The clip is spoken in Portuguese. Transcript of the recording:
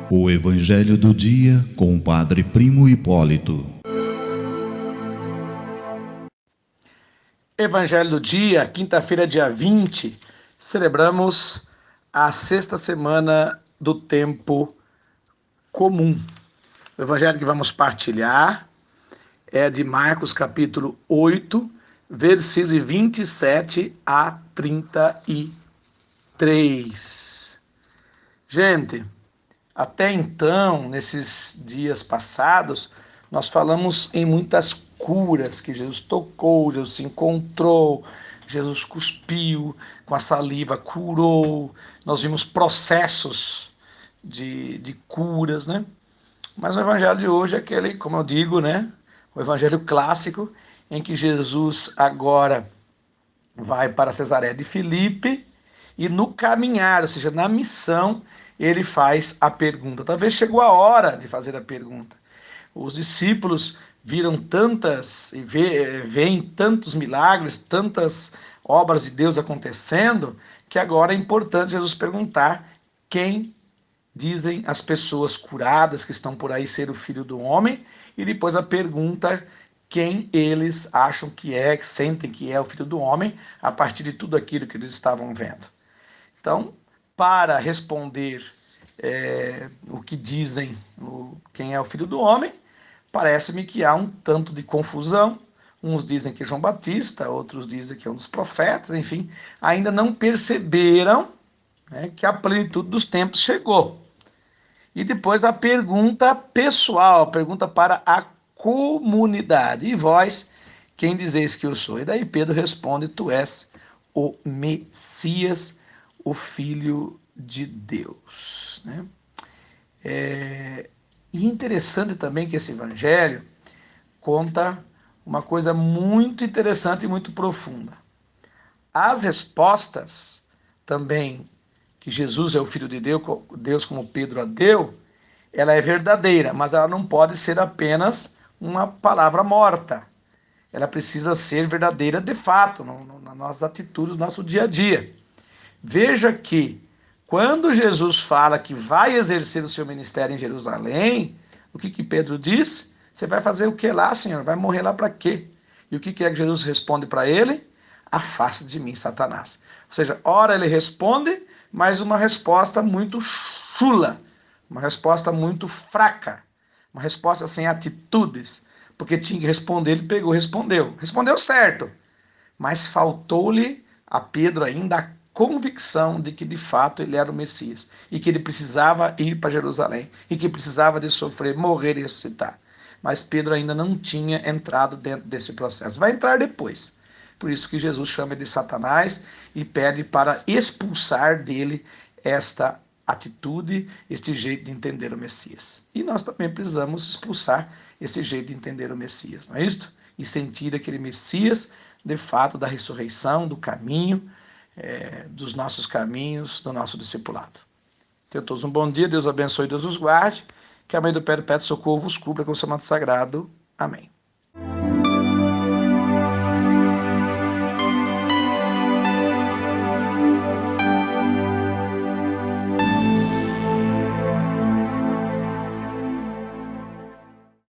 O Evangelho do Dia com o Padre Primo Hipólito. Evangelho do Dia, quinta-feira, dia 20, celebramos a sexta semana do tempo comum. O Evangelho que vamos partilhar é de Marcos, capítulo 8, versículos 27 a 33. Gente, até então, nesses dias passados, nós falamos em muitas curas, que Jesus tocou, Jesus se encontrou, Jesus cuspiu com a saliva, curou. Nós vimos processos de curas, né? Mas o evangelho de hoje é aquele, como eu digo, né? O evangelho clássico, em que Jesus agora vai para Cesareia de Filipe e no caminhar, ou seja, na missão, ele faz a pergunta. Talvez chegou a hora de fazer a pergunta. Os discípulos viram tantas e veem tantos milagres, tantas obras de Deus acontecendo, que agora é importante Jesus perguntar quem dizem as pessoas curadas que estão por aí ser o Filho do Homem, e depois a pergunta quem eles acham que sentem que é o Filho do Homem, a partir de tudo aquilo que eles estavam vendo. Então, para responder o que dizem quem é o Filho do Homem, parece-me que há um tanto de confusão. Uns dizem que é João Batista, outros dizem que é um dos profetas, enfim, ainda não perceberam, né, que a plenitude dos tempos chegou. E depois a pergunta pessoal, a pergunta para a comunidade. E vós, quem dizeis que eu sou? E daí Pedro responde, tu és o Messias, o Filho de Deus. Né? E interessante também que esse evangelho conta uma coisa muito interessante e muito profunda. As respostas também que Jesus é o Filho de Deus como Pedro a deu, ela é verdadeira, mas ela não pode ser apenas uma palavra morta. Ela precisa ser verdadeira de fato, nas nossas atitudes, no nosso dia a dia. Veja que, quando Jesus fala que vai exercer o seu ministério em Jerusalém, o que Pedro diz? Você vai fazer o que lá, Senhor? Vai morrer lá para quê? E o que é que Jesus responde para ele? Afasta de mim, Satanás. Ou seja, ora ele responde, mas uma resposta muito chula, uma resposta muito fraca, uma resposta sem atitudes, porque tinha que responder, ele pegou, respondeu certo, mas faltou-lhe a Pedro ainda a convicção de que de fato ele era o Messias e que ele precisava ir para Jerusalém e que precisava de sofrer, morrer e ressuscitar. Mas Pedro ainda não tinha entrado dentro desse processo. Vai entrar depois. Por isso que Jesus chama ele de Satanás e pede para expulsar dele esta atitude, este jeito de entender o Messias. E nós também precisamos expulsar esse jeito de entender o Messias, não é isso? E sentir aquele Messias, de fato, da ressurreição, do caminho, dos nossos caminhos, do nosso discipulado. Tenham todos um bom dia, Deus abençoe, Deus os guarde, que a mãe do Perpétuo Socorro vos cubra com o seu manto sagrado. Amém.